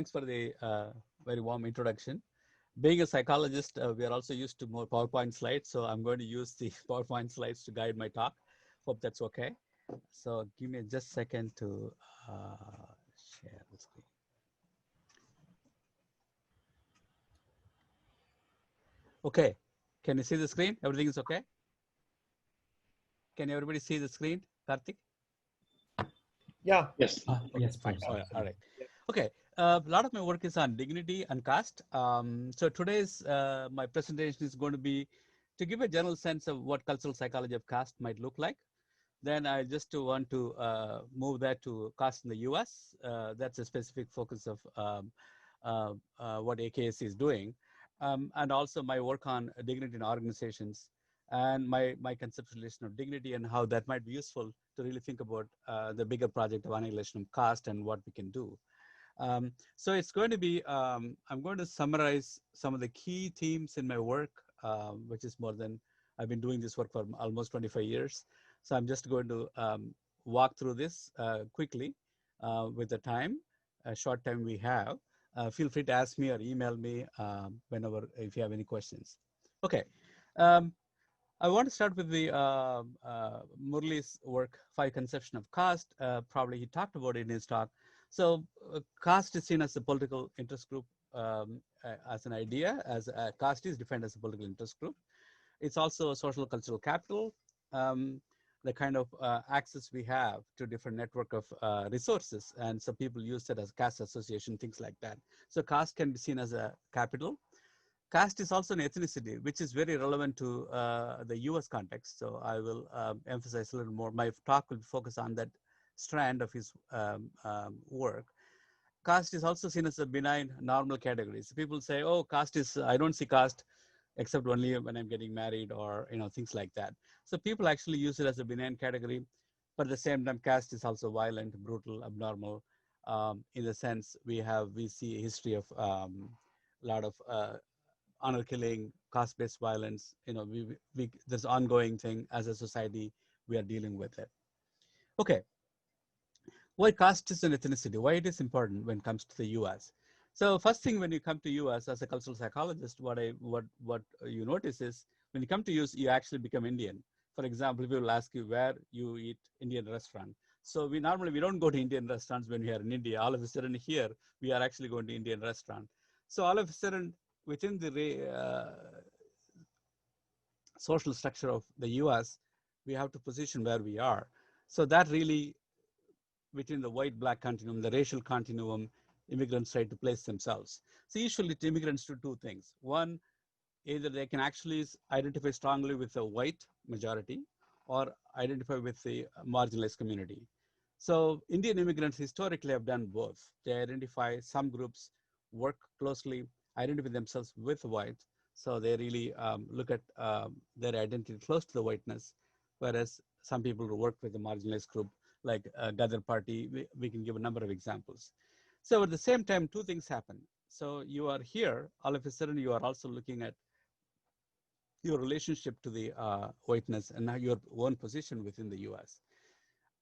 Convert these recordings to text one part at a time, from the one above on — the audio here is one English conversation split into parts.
thanks for the very warm introduction. Being a psychologist, we are also used to more PowerPoint slides, so I'm going to use the PowerPoint slides to guide my talk. Hope that's okay. So give me just a second to share the screen. Okay, can you see the screen? Everything is okay? Can everybody see the screen, Karthik? Yeah. Yes. Yes, fine. All right. Okay. A lot of my work is on dignity and caste. So today's my presentation is going to be to give a general sense of what cultural psychology of caste might look like. Then I just want to move that to caste in the US. That's a specific focus of what AKS is doing. And also my work on dignity in organizations and my conceptualization of dignity and how that might be useful to really think about the bigger project of annihilation of caste and what we can do. So it's going to be, I'm going to summarize some of the key themes in my work, which is more than, I've been doing this work for almost 25 years. So I'm just going to walk through this quickly with the time, short time we have. Feel free to ask me or email me whenever, if you have any questions. Okay. I want to start with the Murli's work, 5 Conception of Caste. Probably he talked about it in his talk. So caste is seen as a political interest group as an idea, as caste is defined as a political interest group. It's also a social cultural capital, the kind of access we have to different network of resources. And some people use it as caste association, things like that. So caste can be seen as a capital. Caste is also an ethnicity, which is very relevant to the US context. So I will emphasize a little more. My talk will focus on that strand of his work. Caste is also seen as a benign normal category. So people say, oh, caste is, I don't see caste except only when I'm getting married or, you know, things like that. So people actually use it as a benign category, but at the same time, caste is also violent, brutal, abnormal. In the sense we see a history of a lot of honor killing, caste-based violence. You know, there's ongoing thing as a society, we are dealing with it. Okay. Why caste is an ethnicity? Why it is important when it comes to the US? So first thing, when you come to US as a cultural psychologist, what you notice is when you come to US, you actually become Indian. For example, we will ask you where you eat Indian restaurant. So we don't go to Indian restaurants when we are in India. All of a sudden here, we are actually going to Indian restaurant. So all of a sudden within the social structure of the US, we have to position where we are. So that really, within the white-black continuum, the racial continuum, immigrants try to place themselves. So usually immigrants do 2 things. One, either they can actually identify strongly with the white majority or identify with the marginalized community. So Indian immigrants historically have done both. They identify some groups, work closely, identify themselves with white. So they really look at their identity close to the whiteness, whereas some people who work with the marginalized group, like Gadar Party, we can give a number of examples. So at the same time, 2 things happen. So you are here, all of a sudden you are also looking at your relationship to the whiteness and now your own position within the US.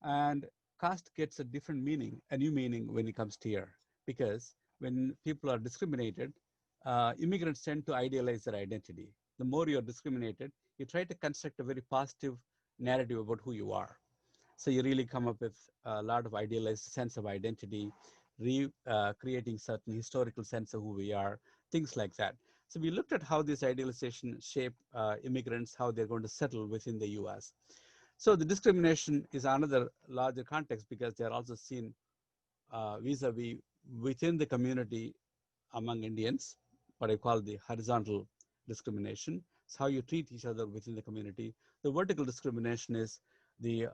And caste gets a different meaning, a new meaning when it comes to here, because when people are discriminated, immigrants tend to idealize their identity. The more you're discriminated, you try to construct a very positive narrative about who you are. So you really come up with a lot of idealized sense of identity, creating certain historical sense of who we are, things like that. So we looked at how this idealization shape immigrants, how they're going to settle within the US. So the discrimination is another larger context because they're also seen vis-a-vis within the community among Indians, what I call the horizontal discrimination. It's how you treat each other within the community. The vertical discrimination is the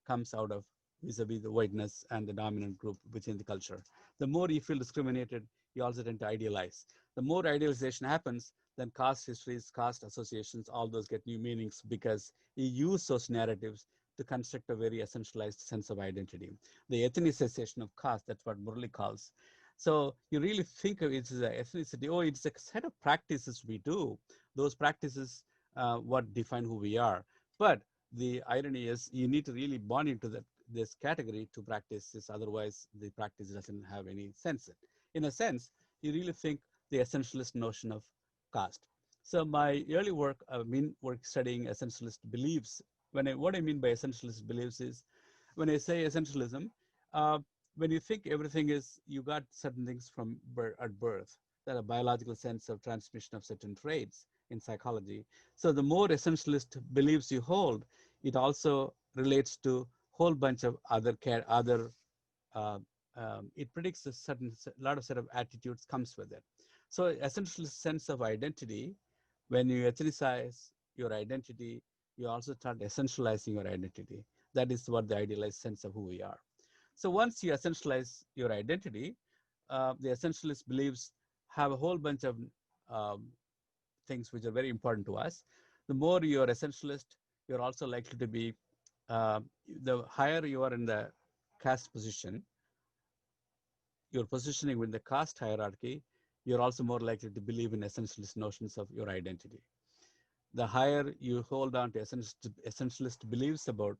comes out of vis-a-vis the whiteness and the dominant group within the culture. The more you feel discriminated, you also tend to idealize. The more idealization happens, then caste histories, caste associations, all those get new meanings because you use those narratives to construct a very essentialized sense of identity. The ethnicization of caste, that's what Murli calls. So you really think of it as an ethnicity, oh, it's a set of practices we do. Those practices what define who we are. But the irony is you need to really bond into this category to practice this, otherwise the practice doesn't have any sense in a sense, you really think the essentialist notion of caste. So my early work, I've been studying essentialist beliefs. What I mean by essentialist beliefs is, when I say essentialism, uh, when you think everything is, you got certain things from at birth, that a biological sense of transmission of certain traits in psychology. So the more essentialist beliefs you hold, it also relates to whole bunch of other uh, it predicts a lot of set of attitudes comes with it. So essential sense of identity, when you ethicize your identity, you also start essentializing your identity. That is what the idealized sense of who we are. So once you essentialize your identity, the essentialist beliefs have a whole bunch of um, things which are very important to us. The more you are essentialist, you're also likely to be, uh, the higher you are in the caste position, your positioning within the caste hierarchy, you're also more likely to believe in essentialist notions of your identity. The higher you hold on to essentialist beliefs about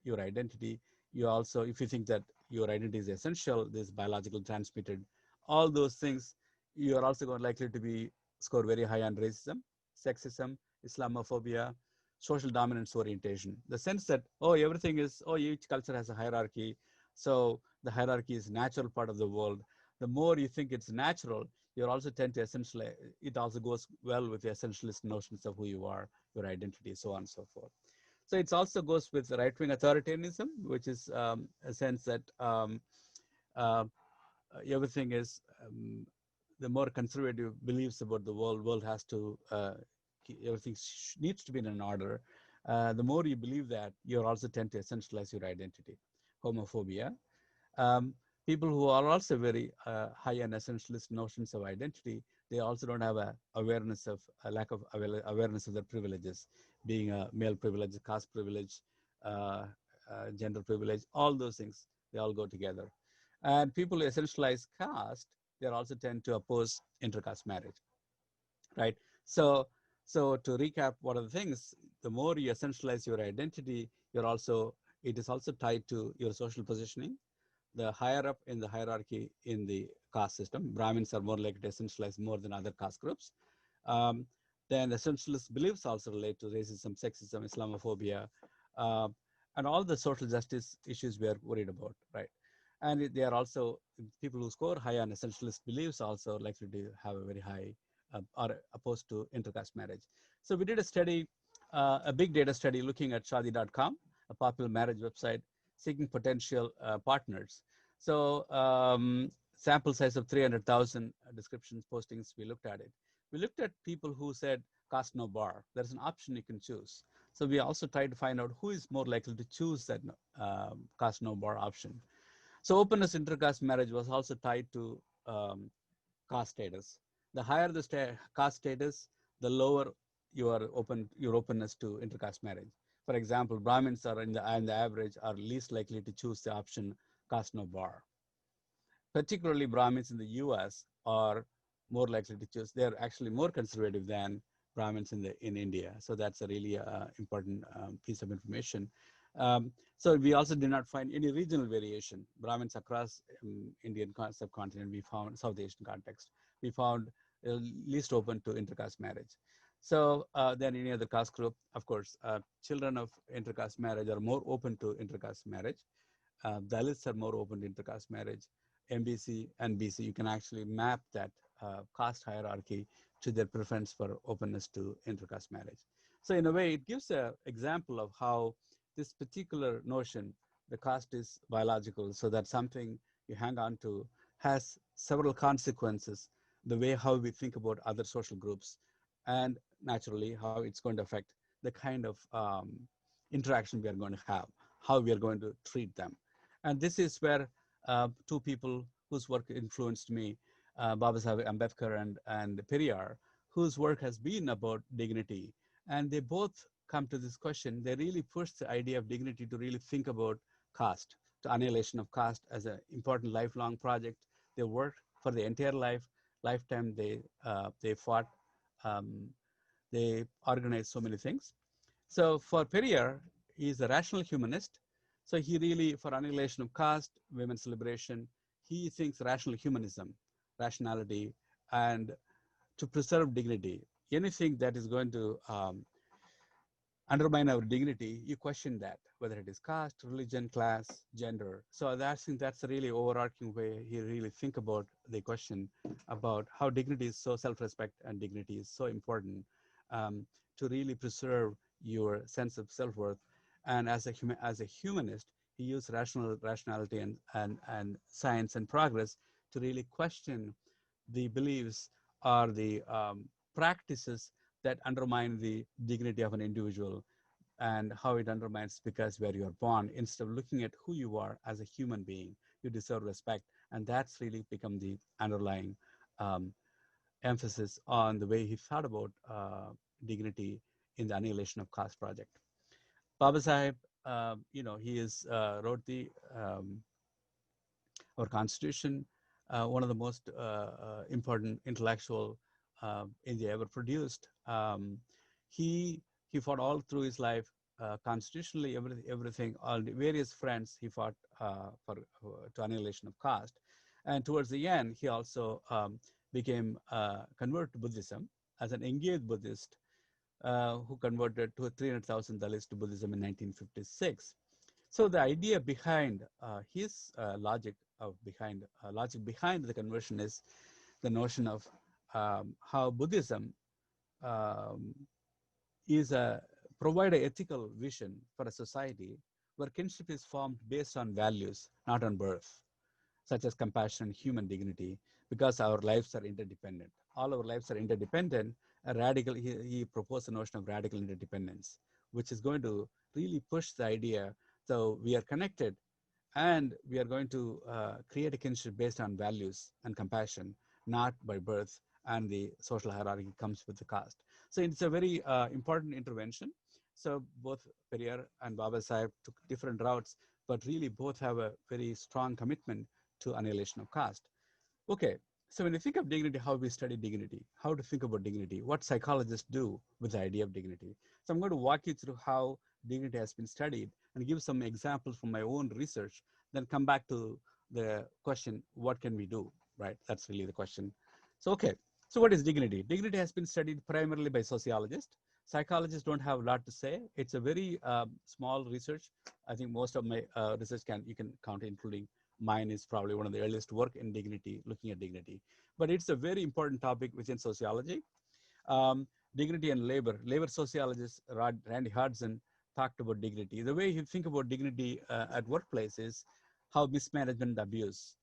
your identity, you also, if you think that your identity is essential, this biological transmitted, all those things, you are also going likely to be score very high on racism, sexism, Islamophobia, social dominance orientation. The sense that, oh, everything is, oh, each culture has a hierarchy, so the hierarchy is natural part of the world. The more you think it's natural, you also tend to essentially, it also goes well with the essentialist notions of who you are, your identity, so on and so forth. So it also goes with right-wing authoritarianism, which is a sense that uh, everything is, the more conservative beliefs about the world has to, everything needs to be in an order. The more you believe that, you also tend to essentialize your identity. Homophobia. Um, People who are also very high on essentialist notions of identity, they also don't have a lack of awareness of their privileges, being a male privilege, caste privilege, gender privilege, all those things, they all go together. And people who essentialize caste, they also tend to oppose intercaste marriage, right? So, so to recap, what are the things? The more you essentialize your identity, it is also tied to your social positioning. The higher up in the hierarchy in the caste system, Brahmins are more likely to essentialize more than other caste groups. Um, then essentialist beliefs also relate to racism, sexism, Islamophobia, uh, and all the social justice issues we are worried about, right? And they are also, people who score high on essentialist beliefs also likely to have a very high, are opposed to intercaste marriage. So we did a study, a big data study looking at Shadi.com, a popular marriage website, seeking potential partners. So sample size of 300,000 descriptions, postings, we looked at it. We looked at people who said cast no bar. There's an option you can choose. So we also tried to find out who is more likely to choose that cast no bar option. So openness intercaste marriage was also tied to caste status. The higher the caste status, the lower your openness to intercaste marriage. For example, Brahmins are in the average are least likely to choose the option caste no bar. Particularly Brahmins in the US are more likely to choose, they're actually more conservative than Brahmins in India. So that's a really important piece of information. So we also did not find any regional variation. Brahmins across Indian subcontinent, we found South Asian context, we found least open to intercaste marriage. So than any other caste group, of course, children of intercaste marriage are more open to intercaste marriage. Dalits are more open to intercaste marriage. MBC and BC, you can actually map that caste hierarchy to their preference for openness to intercaste marriage. So in a way, it gives an example of how this particular notion, the caste is biological, so that something you hang on to has several consequences, the way how we think about other social groups, and naturally how it's going to affect the kind of interaction we are going to have, how we are going to treat them. And this is where two people whose work influenced me, Baba Sahib Ambedkar and Periyar, whose work has been about dignity. And they both come to this question. They really push the idea of dignity to really think about caste, to annihilation of caste as an important lifelong project. They worked for the entire lifetime. They fought, um, they organized so many things. So for Periyar, he's a rational humanist. So he really, for annihilation of caste, women's liberation, he thinks rational humanism, rationality, and to preserve dignity. Anything that is going to undermine our dignity, you question that, whether it is caste, religion, class, gender. So that's a really overarching way he really think about the question about how dignity is so self-respect and dignity is so important um, to really preserve your sense of self-worth. And as a humanist, he used rationality and science and progress to really question the beliefs or the practices that undermine the dignity of an individual and how it undermines because where you're born. Instead of looking at who you are as a human being, you deserve respect. And that's really become the underlying um, emphasis on the way he thought about dignity in the Annihilation of Caste project. Baba Sahib, he is wrote the our constitution, one of the most important intellectual India ever produced. He he fought all through his life constitutionally, everything, all the various fronts he fought for to annihilation of caste, and towards the end he also became converted to Buddhism as an engaged Buddhist who converted to 300,000 Dalits to Buddhism in 1956. So the idea behind his logic behind the conversion is the notion of how Buddhism um, is a provide an ethical vision for a society where kinship is formed based on values, not on birth, such as compassion and human dignity, because our lives are interdependent. All our lives are interdependent. He proposed the notion of radical interdependence, which is going to really push the idea. So we are connected and we are going to create a kinship based on values and compassion, not by birth, and the social hierarchy comes with the caste. So it's a very important intervention. So both Periyar and Baba Sahib took different routes, but really both have a very strong commitment to annihilation of caste. Okay, so when you think of dignity, how we study dignity, how to think about dignity, what psychologists do with the idea of dignity. So I'm going to walk you through how dignity has been studied and give some examples from my own research, then come back to the question, what can we do, right? That's really the question. So, okay, so what is dignity? Dignity has been studied primarily by sociologists. Psychologists don't have a lot to say. It's a very small research. I think most of my research you can count, including mine is probably one of the earliest work in dignity, looking at dignity. But it's a very important topic within sociology. Um, Dignity and labor. Labor sociologist Randy Hudson talked about dignity. The way you think about dignity at workplace is how mismanagement and abuse.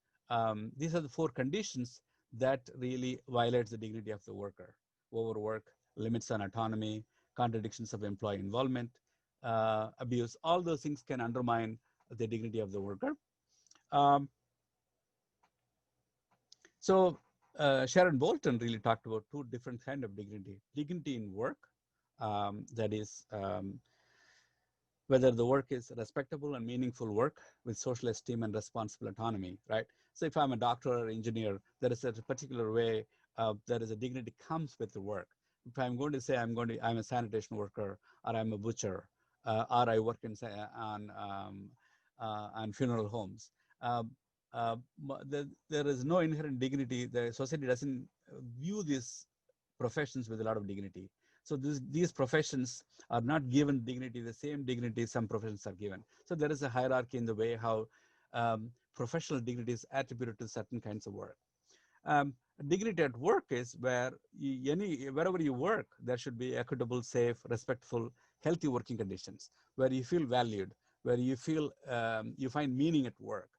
These are the four conditions that really violates the dignity of the worker. Overwork, limits on autonomy, contradictions of employee involvement, abuse. All those things can undermine the dignity of the worker. Um, so Sharon Bolton really talked about two different kinds of dignity. Dignity in work, that is whether the work is respectable and meaningful work with social esteem and responsible autonomy, right? So if I'm a doctor or engineer, there is a particular way, there is a dignity comes with the work. If I'm going to say I'm a sanitation worker, or I'm a butcher, or I work on funeral homes, um, there is no inherent dignity. The society doesn't view these professions with a lot of dignity. So these professions are not given dignity, the same dignity some professions are given. So there is a hierarchy in the way how professional dignity is attributed to certain kinds of work. Dignity at work is where wherever you work, there should be equitable, safe, respectful, healthy working conditions, where you feel valued, where you feel you find meaning at work,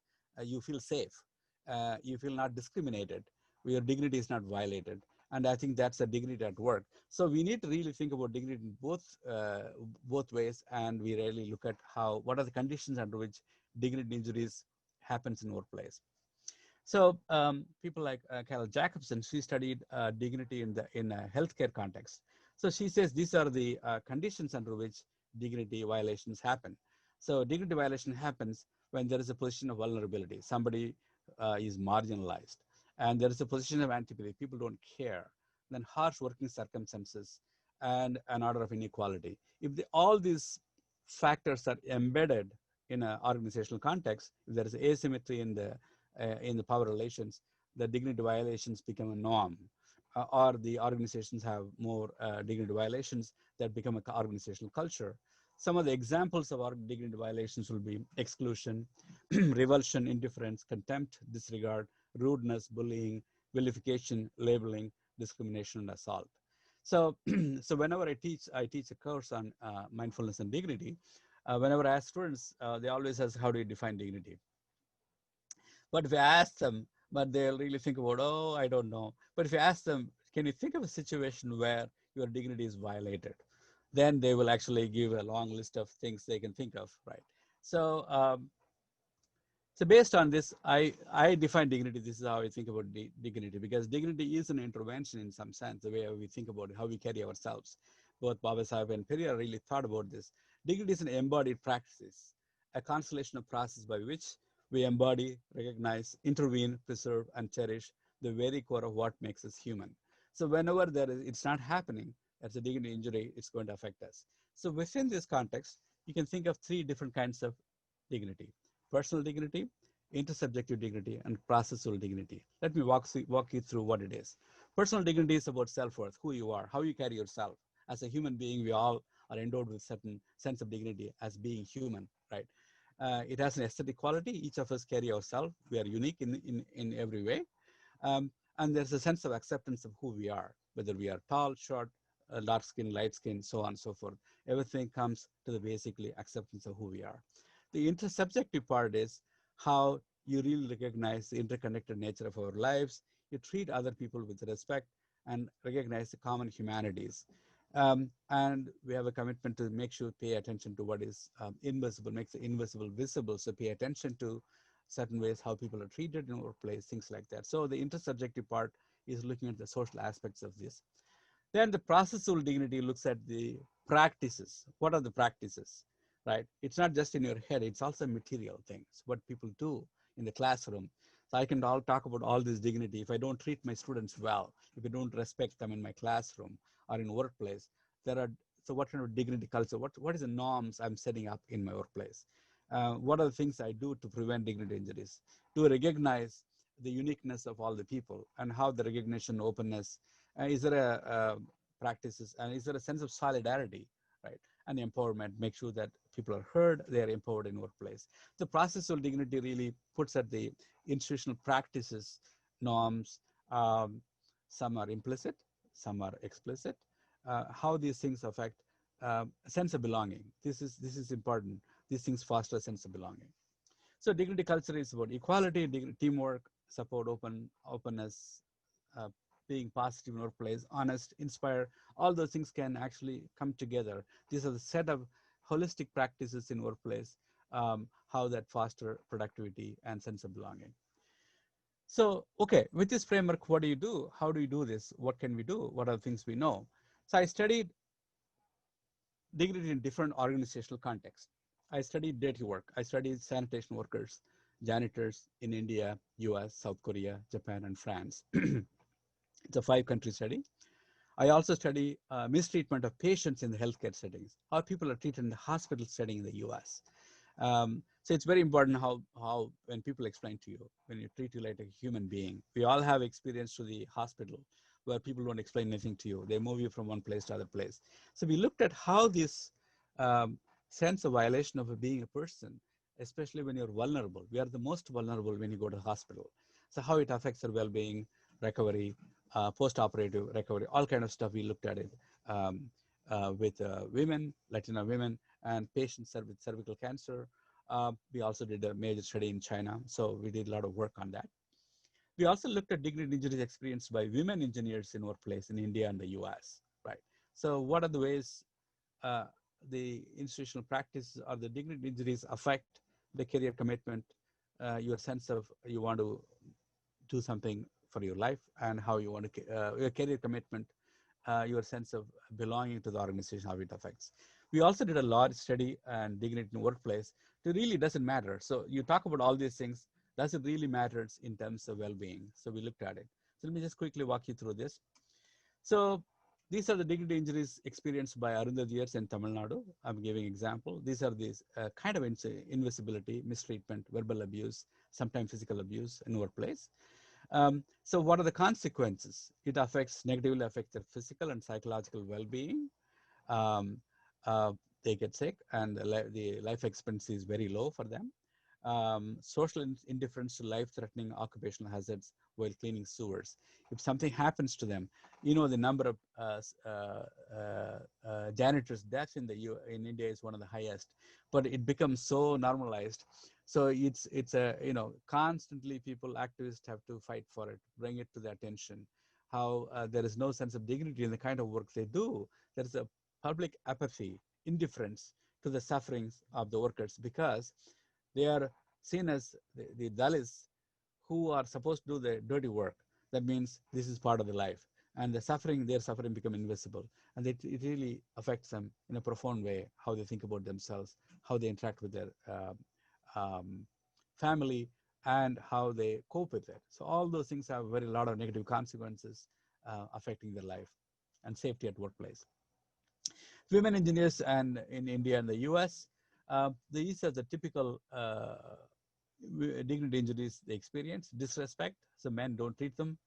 you feel safe, you feel not discriminated, where your dignity is not violated. And I think that's a dignity at work. So we need to really think about dignity in both ways, and we really look at what are the conditions under which dignity injuries happens in workplace. So people like Carol Jacobson, she studied dignity in a healthcare context. So she says these are the conditions under which dignity violations happen. So dignity violation happens when there is a position of vulnerability. Somebody is marginalized, and there is a position of antipathy. People don't care. Then harsh working circumstances and an order of inequality. If all these factors are embedded in an organizational context, if there is asymmetry in the in the power relations, the dignity violations become a norm, or the organizations have more dignity violations that become an organizational culture. Some of the examples of our dignity violations will be exclusion, revulsion, indifference, contempt, disregard, rudeness, bullying, vilification, labeling, discrimination, and assault. So, so whenever I teach a course on mindfulness and dignity. Whenever I ask students, they always ask, how do you define dignity? But if I ask them, but they'll really think about, oh, I don't know. But if you ask them, can you think of a situation where your dignity is violated? Then they will actually give a long list of things they can think of, right? So, so based on this, I define dignity. This is how I think about dignity, because dignity is an intervention in some sense, the way we think about it, how we carry ourselves. Both Baba Sahib and Periyar really thought about this. Dignity is an embodied practice, a constellation of process by which we embody, recognize, intervene, preserve, and cherish the very core of what makes us human. So whenever it's not happening, as a dignity injury, it's going to affect us. So within this context, you can think of three different kinds of dignity: personal dignity, intersubjective dignity, and processual dignity. Let me walk you through what it is. Personal dignity is about self-worth, who you are, how you carry yourself. As a human being, we all are endowed with certain sense of dignity as being human, right? It has an aesthetic quality. Each of us carry ourselves. We are unique in every way. And there's a sense of acceptance of who we are, whether we are tall, short, dark skin, light skin, so on and so forth. Everything comes to the basically acceptance of who we are. The intersubjective part is how you really recognize the interconnected nature of our lives. You treat other people with respect and recognize the common humanities. And we have a commitment to make sure pay attention to what is invisible, makes the invisible visible. So pay attention to certain ways how people are treated in our place, things like that. So the intersubjective part is looking at the social aspects of this. Then the processual dignity looks at the practices. What are the practices, right? It's not just in your head, it's also material things, what people do in the classroom. So I can all talk about all this dignity. If I don't treat my students well, if I don't respect them in my classroom or in workplace, so what kind of dignity culture, what is the norms I'm setting up in my workplace? What are the things I do to prevent dignity injuries? To recognize the uniqueness of all the people and how the recognition, openness, is there practices, and is there a sense of solidarity, right? And empowerment, make sure that people are heard, they are empowered in workplace. The processual dignity really puts at the institutional practices, norms. Some are implicit, some are explicit. How these things affect a sense of belonging. This is important. These things foster a sense of belonging. So dignity culture is about equality, teamwork, support, openness, uh, being positive in workplace, honest, inspire. All those things can actually come together. These are the set of holistic practices in workplace, how that foster productivity and sense of belonging. So, okay, with this framework, what do you do? How do you do this? What can we do? What are the things we know? So I studied dignity in different organizational contexts. I studied dirty work. I studied sanitation workers, janitors in India, US, South Korea, Japan, and France. It's a 5-country study. I also study mistreatment of patients in the healthcare settings, how people are treated in the hospital setting in the US. So it's very important how when people explain to you, when you treat you like a human being. We all have experience to the hospital where people don't explain anything to you. They move you from one place to other place. So we looked at how this sense of violation of being a person, especially when you're vulnerable. We are the most vulnerable when you go to the hospital. So how it affects our well-being, recovery, post-operative recovery, all kind of stuff. We looked at it with women, Latino women, and patients with cervical cancer. We also did a major study in China, so we did a lot of work on that. We also looked at dignity injuries experienced by women engineers in workplace in India and the US, right? So what are the ways the institutional practice or the dignity injuries affect the career commitment, your sense of you want to do something for your life, and how you want to, your career commitment, your sense of belonging to the organization, how it affects. We also did a large study on dignity in workplace. It really doesn't matter. So you talk about all these things, does it really matters in terms of well-being? So we looked at it. So let me just quickly walk you through this. So these are the dignity injuries experienced by Arundhatiers in Tamil Nadu. I'm giving example. These are these kind of invisibility, mistreatment, verbal abuse, sometimes physical abuse in workplace. So what are the consequences? It negatively affects their physical and psychological well-being. Um, uh, they get sick, and the life expectancy is very low for them. Social indifference to life-threatening occupational hazards while cleaning sewers. If something happens to them, the number of janitors deaths in India is one of the highest, but it becomes so normalized. So it's a constantly activists have to fight for it, bring it to the attention. How there is no sense of dignity in the kind of work they do. There is a public apathy, indifference to the sufferings of the workers because they are seen as the Dalits who are supposed to do the dirty work. That means this is part of the life. And their suffering become invisible. And it really affects them in a profound way, how they think about themselves, how they interact with their family, and how they cope with it. So all those things have a very lot of negative consequences affecting their life and safety at workplace. Women engineers and in India and the US, these are the typical dignity injuries they experience. Disrespect, so men don't treat them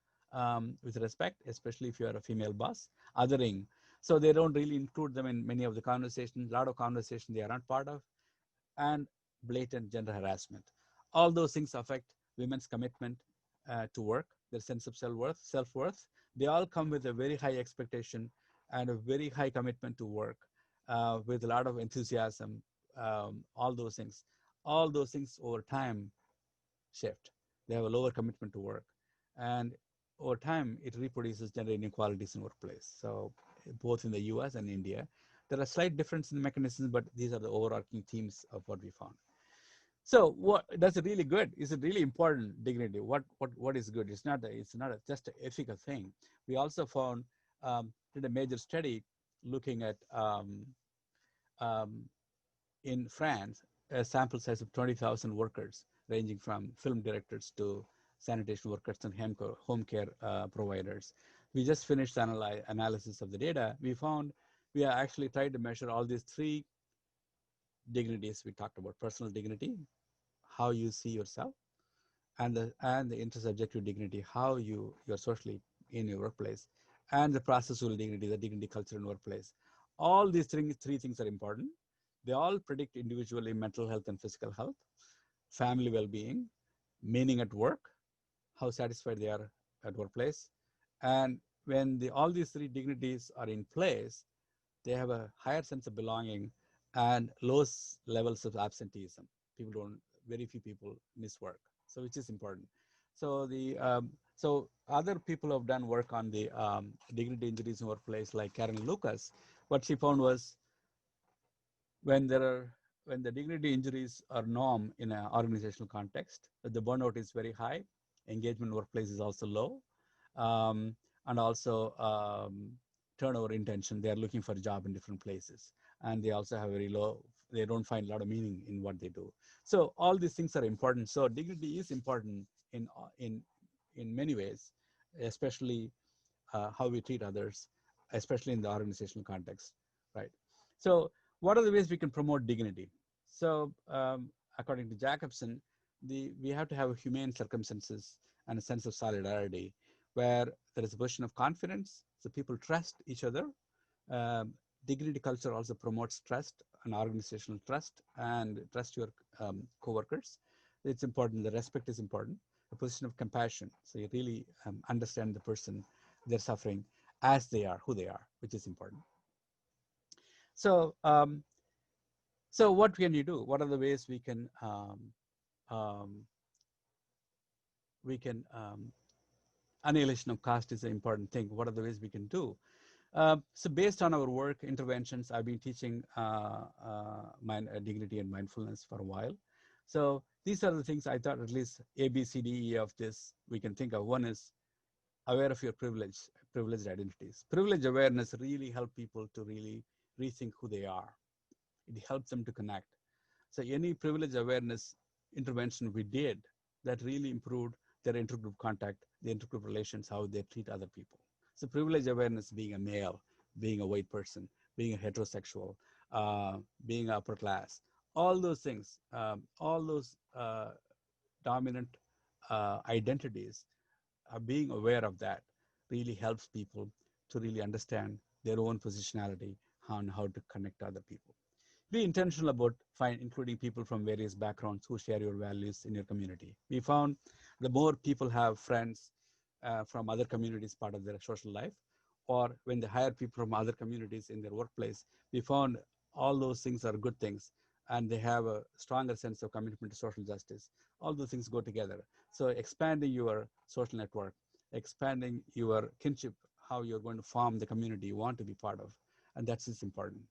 with respect, especially if you are a female boss. Othering, so they don't really include them in many of the conversations. A lot of conversations they are not part of. And blatant gender harassment. All those things affect women's commitment to work, their sense of self-worth. They all come with a very high expectation and a very high commitment to work with a lot of enthusiasm, all those things. All those things over time shift. They have a lower commitment to work. And over time, it reproduces gender inequalities in workplace. So both in the US and India, there are slight differences in mechanisms, but these are the overarching themes of what we found. So what does it really good? Is it really important dignity? What is good? It's not just an ethical thing. We also found did a major study looking at in France a sample size of 20,000 workers, ranging from film directors to sanitation workers and home care providers. We just finished the analysis of the data. We found we are actually tried to measure all these three dignities we talked about: personal dignity, how you see yourself, and the intersubjective dignity, how you're socially in your workplace, and the processual dignity, the dignity culture in workplace. All these three things are important. They all predict individually mental health and physical health, family well-being, meaning at work, how satisfied they are at workplace. And when all these three dignities are in place, they have a higher sense of belonging and low levels of absenteeism. Very few people miss work, so which is important. So so other people have done work on the dignity injuries in workplace, like Karen Lucas. What she found was when the dignity injuries are norm in an organizational context, the burnout is very high, engagement in workplace is also low, and also turnover intention. They are looking for a job in different places, and they also have very low. They don't find a lot of meaning in what they do. So all these things are important. So dignity is important in many ways, especially how we treat others, especially in the organizational context, right? So what are the ways we can promote dignity? So according to Jacobson, we have to have humane circumstances and a sense of solidarity where there is a position of confidence, so people trust each other. Dignity culture also promotes trust and organizational trust and trust your co-workers. It's important. The respect is important. A position of compassion, so you really understand the person, their suffering as they are, who they are, which is important. So so what can you do? What are the ways we can annihilation of caste is an important thing. What are the ways we can do? So based on our work interventions, I've been teaching dignity and mindfulness for a while. So these are the things I thought at least A, B, C, D, E of this we can think of. One is aware of your privileged identities. Privilege awareness really help people to really rethink who they are. It helps them to connect. So any privilege awareness intervention we did that really improved their intergroup contact, the intergroup relations, how they treat other people. So privilege awareness, being a male, being a white person, being a heterosexual, being upper class, all those things, all those dominant identities, being aware of that really helps people to really understand their own positionality on how to connect to other people. Be intentional about including people from various backgrounds who share your values in your community. We found the more people have friends from other communities part of their social life, or when they hire people from other communities in their workplace, we found all those things are good things, and they have a stronger sense of commitment to social justice. All those things go together. So expanding your social network, expanding your kinship, how you're going to form the community you want to be part of, and that's just important.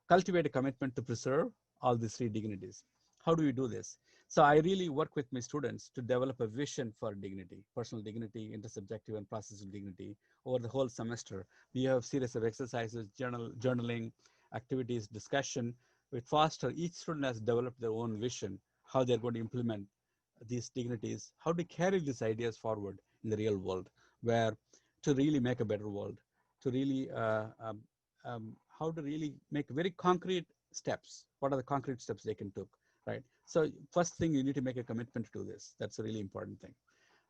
Cultivate a commitment to preserve all these three dignities. How do we do this? So I really work with my students to develop a vision for dignity, personal dignity, intersubjective and processual dignity over the whole semester. We have a series of exercises, journaling, activities, discussion. With foster, each student has developed their own vision, how they're going to implement these dignities, how to carry these ideas forward in the real world, where to really make a better world, to really how to really make very concrete steps. What are the concrete steps they can take, right? So first thing, you need to make a commitment to do this. That's a really important thing.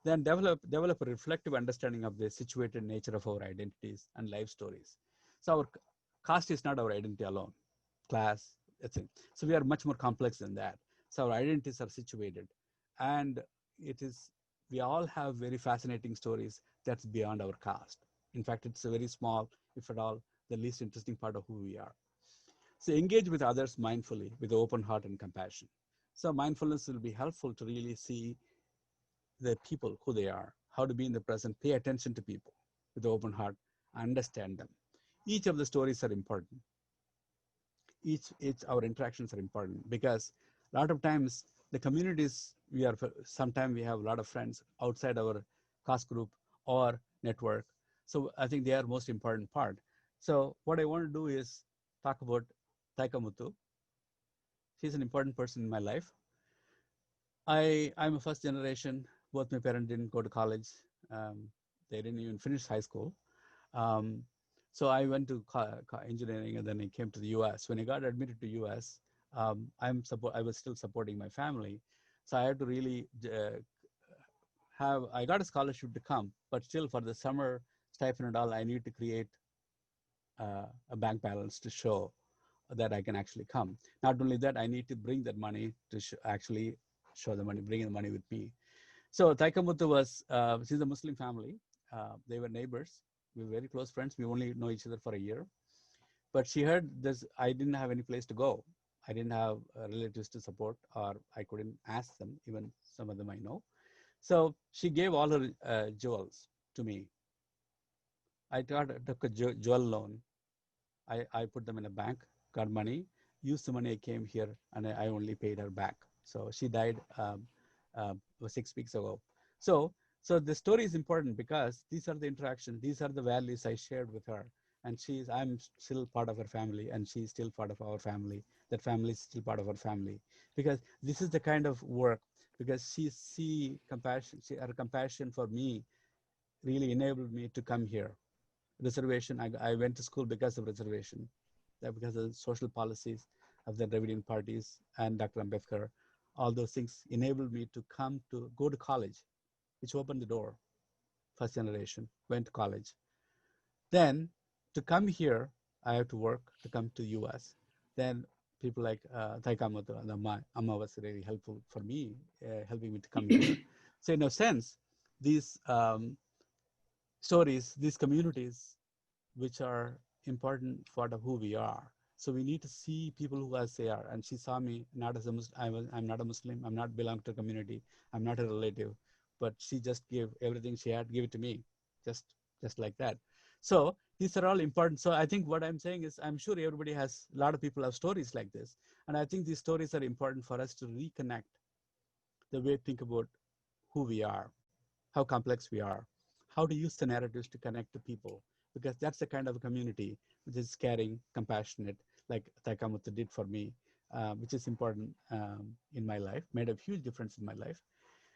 Then develop a reflective understanding of the situated nature of our identities and life stories. So our caste is not our identity alone, class, etc. So we are much more complex than that. So our identities are situated, and it is, we all have very fascinating stories that's beyond our caste. In fact, it's a very small, if at all, the least interesting part of who we are. So engage with others mindfully with open heart and compassion. So mindfulness will be helpful to really see the people who they are, how to be in the present, pay attention to people with open heart, understand them. Each of the stories are important. Each our interactions are important, because a lot of times the communities we are, sometimes we have a lot of friends outside our caste group or network. So I think they are most important part. So what I want to do is talk about Thaikka Muthu. She's an important person in my life. I'm a first generation. Both my parents didn't go to college. Um, they didn't even finish high school. Um, so I went to engineering, and then I came to the U.S. When I got admitted to U.S., I was still supporting my family, so I had to really I got a scholarship to come, but still for the summer stipend and all, I need to create a bank balance to show that I can actually come. Not only that, I need to bring that money to actually show the money, bring the money with me. So Thaikka Muthu was, she's a Muslim family. They were neighbors. We were very close friends. We only know each other for a year. But she heard this, I didn't have any place to go. I didn't have relatives to support, or I couldn't ask them, even some of them I know. So she gave all her jewels to me. I took a jewel loan. I put them in a bank, got money, used the money, I came here, and I only paid her back. So she died 6 weeks ago. So, so the story is important because these are the interactions, these are the values I shared with her. And I'm still part of her family, and she's still part of our family. That family is still part of our family, because this is the kind of work, because her compassion for me really enabled me to come here. Reservation, I went to school because of reservation, because of the social policies of the Dravidian parties and Dr. Ambedkar. All those things enabled me to go to college, which opened the door. First generation, went to college. Then to come here, I have to work to come to US. Then people like Thaikka Muthu and Amma was really helpful for me, helping me to come here. So in a sense, these stories, these communities, which are important part of who we are. So we need to see people who as they are. And she saw me not as a Muslim. I'm not a Muslim. I'm not belong to a community. I'm not a relative. But she just gave everything she had, give it to me, just just like that. So these are all important. So I think what I'm saying is, I'm sure everybody has, a lot of people have stories like this. And I think these stories are important for us to reconnect the way we think about who we are, how complex we are, how to use the narratives to connect to people, because that's the kind of a community which is caring, compassionate, like Thaikka Muthu did for me, which is important in my life, made a huge difference in my life.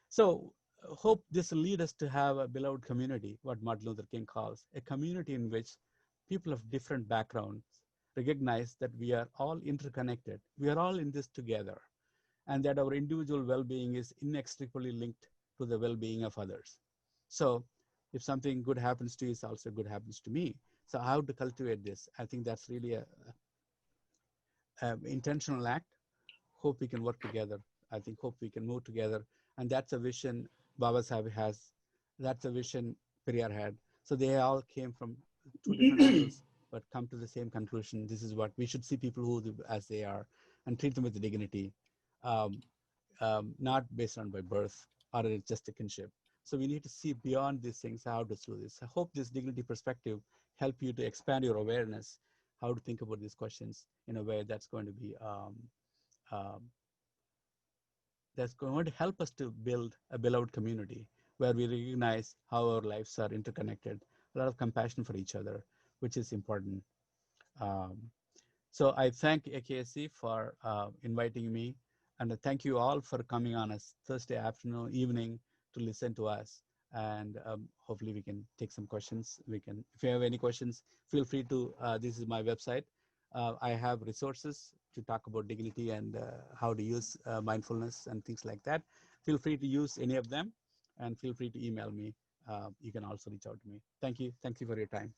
So hope this will lead us to have a beloved community, what Martin Luther King calls a community in which people of different backgrounds recognize that we are all interconnected. We are all in this together. and that our individual well-being is inextricably linked to the well-being of others. So if something good happens to you, it's also good happens to me. So how to cultivate this? I think that's really a intentional act. Hope we can work together. I think hope we can move together. And that's a vision Baba Sahib has. That's a vision Periyar had. So they all came from two different angles, but come to the same conclusion. This is what we should see people who as they are and treat them with dignity, um, not based on by birth or it's just a kinship. So we need to see beyond these things, how to do this. I hope this dignity perspective help you to expand your awareness, how to think about these questions in a way that's going to be um, that's going to help us to build a beloved community where we recognize how our lives are interconnected, a lot of compassion for each other, which is important. Um, so I thank AKSC for inviting me, and I thank you all for coming on a Thursday afternoon, evening to listen to us. And hopefully we can take some questions. If you have any questions, feel free to, this is my website. I have resources to talk about dignity and how to use mindfulness and things like that. Feel free to use any of them and feel free to email me. You can also reach out to me. Thank you. Thank you for your time.